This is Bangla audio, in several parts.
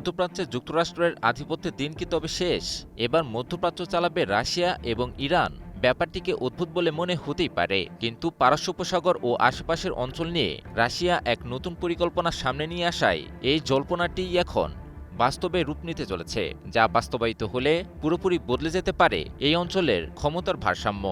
মধ্যপ্রাচ্যে যুক্তরাষ্ট্রের আধিপত্যের দিন কি তবে শেষ? এবার মধ্যপ্রাচ্য চালাবে রাশিয়া এবং ইরান। ব্যাপারটিকে অদ্ভুত বলে মনে হতেই পারে, কিন্তু পারস্য উপসাগর ও আশেপাশের অঞ্চল নিয়ে রাশিয়া এক নতুন পরিকল্পনা সামনে নিয়ে আসায় এই জল্পনাটিই এখন বাস্তবে রূপ নিতে চলেছে, যা বাস্তবায়িত হলে পুরোপুরি বদলে যেতে পারে এই অঞ্চলের ক্ষমতার ভারসাম্য।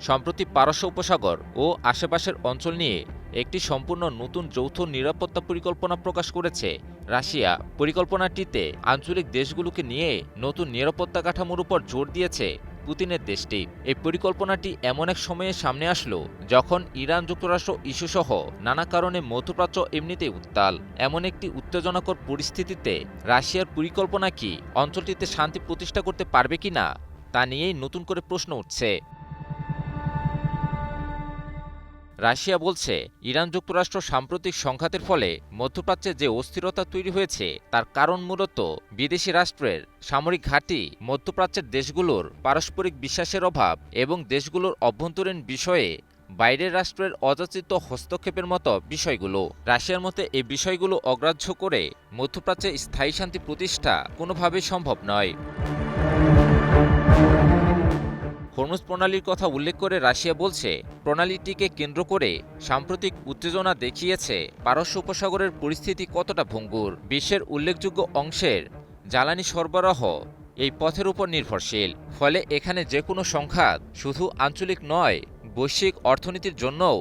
সম্প্রতি পারস্য উপসাগর ও আশেপাশের অঞ্চল নিয়ে একটি সম্পূর্ণ নতুন যৌথ নিরাপত্তা পরিকল্পনা প্রকাশ করেছে রাশিয়া। পরিকল্পনাটিতে আঞ্চলিক দেশগুলোকে নিয়ে নতুন নিরাপত্তা কাঠামোর উপর জোর দিয়েছে পুতিনের দেশটি। এই পরিকল্পনাটি এমন এক সময়ে সামনে আসলো যখন ইরান যুক্তরাষ্ট্র ইস্যুসহ নানা কারণে মধ্যপ্রাচ্য এমনিতেই উত্তাল। এমন একটি উত্তেজনাকর পরিস্থিতিতে রাশিয়ার পরিকল্পনা কি অঞ্চলটিতে শান্তি প্রতিষ্ঠা করতে পারবে কিনা তা নিয়েই নতুন করে প্রশ্ন উঠছে। রাশিয়া বলছে, ইরান যুক্তরাষ্ট্র সাম্প্রতিক সংঘাতের ফলে মধ্যপ্রাচ্যে যে অস্থিরতা তৈরি হয়েছে তার কারণ মূলত বিদেশি রাষ্ট্রের সামরিক ঘাঁটি, মধ্যপ্রাচ্যের দেশগুলোর পারস্পরিক বিশ্বাসের অভাব এবং দেশগুলোর অভ্যন্তরীণ বিষয়ে বাইরের রাষ্ট্রের অযাচিত হস্তক্ষেপের মতো বিষয়গুলো। রাশিয়ার মতে এই বিষয়গুলো অগ্রাহ্য করে মধ্যপ্রাচ্যে স্থায়ী শান্তি প্রতিষ্ঠা কোনোভাবেই সম্ভব নয়। হরমুজ প্রণালীর কথা উল্লেখ করে রাশিয়া বলছে, প্রণালীটিকে কেন্দ্র করে সাম্প্রতিক উত্তেজনা দেখিয়েছে পারস্য উপসাগরের পরিস্থিতি কতটা ভঙ্গুর। বিশ্বের উল্লেখযোগ্য অংশের জ্বালানি সরবরাহ এই পথের উপর নির্ভরশীল। ফলে এখানে যে কোনো সংঘাত শুধু আঞ্চলিক নয়, বৈশ্বিক অর্থনীতির জন্যও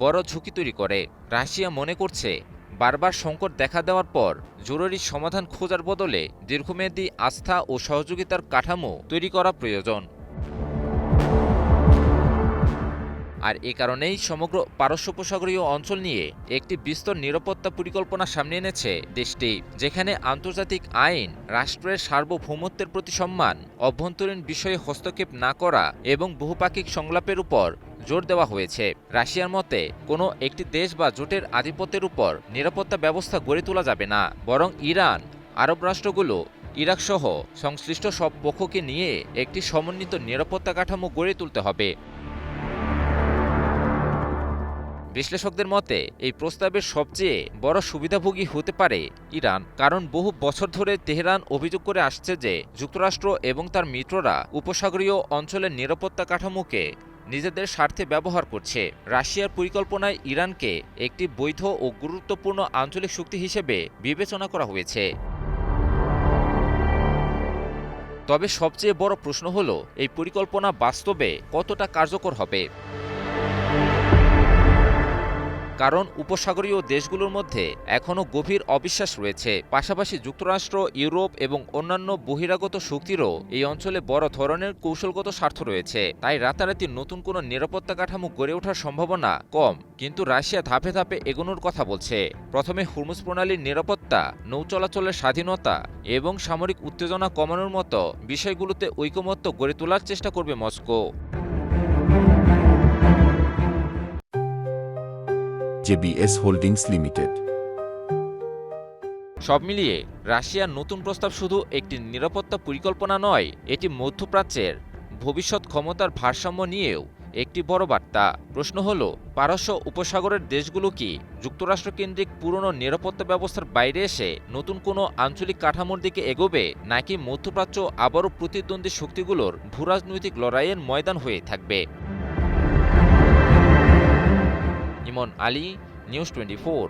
বড় ঝুঁকি তৈরি করে। রাশিয়া মনে করছে, বারবার সংকট দেখা দেওয়ার পর জরুরি সমাধান খোঁজার বদলে দীর্ঘমেয়াদী আস্থা ও সহযোগিতার কাঠামো তৈরি করা প্রয়োজন। আর এ কারণেই সমগ্র পারস্য উপসাগরীয় অঞ্চল নিয়ে একটি বিস্তর নিরাপত্তা পরিকল্পনা সামনে এনেছে দেশটি, যেখানে আন্তর্জাতিক আইন, রাষ্ট্রের সার্বভৌমত্বের প্রতি সম্মান, অভ্যন্তরীণ বিষয়ে হস্তক্ষেপ না করা এবং বহুপাক্ষিক সংলাপের উপর জোর দেওয়া হয়েছে। রাশিয়ার মতে, কোনো একটি দেশ বা জোটের আধিপত্যের উপর নিরাপত্তা ব্যবস্থা গড়ে তোলা যাবে না, বরং ইরান, আরব রাষ্ট্রগুলো, ইরাক সহ সংশ্লিষ্ট সব পক্ষকে নিয়ে একটি সমন্বিত নিরাপত্তা কাঠামো গড়ে তুলতে হবে। বিশ্লেষকদের মতে, এই প্রস্তাবের সবচেয়ে বড় সুবিধাভোগী হতে পারে ইরান, কারণ বহু বছর ধরে তেহরান অভিযোগ করে আসছে যে যুক্তরাষ্ট্র এবং তার মিত্ররা উপসাগরীয় অঞ্চলের নিরাপত্তা কাঠামোকে নিজেদের স্বার্থে ব্যবহার করছে। রাশিয়ার পরিকল্পনায় ইরানকে একটি বৈধ ও গুরুত্বপূর্ণ আঞ্চলিক শক্তি হিসেবে বিবেচনা করা হয়েছে। তবে সবচেয়ে বড় প্রশ্ন হলো, এই পরিকল্পনা বাস্তবে কতটা কার্যকর হবে। কারণ উপসাগরীয় দেশগুলোর মধ্যে এখনও গভীর অবিশ্বাস রয়েছে। পাশাপাশি যুক্তরাষ্ট্র, ইউরোপ এবং অন্যান্য বহিরাগত শক্তিরও এই অঞ্চলে বড় ধরনের কৌশলগত স্বার্থ রয়েছে। তাই রাতারাতি নতুন কোনো নিরাপত্তা কাঠামো গড়ে ওঠার সম্ভাবনা কম। কিন্তু রাশিয়া ধাপে ধাপে এগোনোর কথা বলছে। প্রথমে হরমুজ প্রণালীর নিরাপত্তা, নৌ চলাচলের স্বাধীনতা এবং সামরিক উত্তেজনা কমানোর মতো বিষয়গুলোতে ঐকমত্য গড়ে তোলার চেষ্টা করবে মস্কো। JBS holdings limited. সব মিলিয়ে রাশিয়ার নতুন প্রস্তাব শুধু একটি নিরাপত্তা পরিকল্পনা নয়, এটি মধ্যপ্রাচ্যের ভবিষ্যৎ ক্ষমতার ভারসাম্য নিয়েও একটি বড় বার্তা। প্রশ্ন হল, পারস্য উপসাগরের দেশগুলো কি যুক্তরাষ্ট্রকেন্দ্রিক পুরনো নিরাপত্তা ব্যবস্থার বাইরে এসে নতুন কোনো আঞ্চলিক কাঠামোর দিকে এগোবে, নাকি মধ্যপ্রাচ্য আবারও প্রতিদ্বন্দ্বী শক্তিগুলোর ভূরাজনৈতিক লড়াইয়ের ময়দান হয়ে থাকবে? ইমন আলী, নিউজ 24।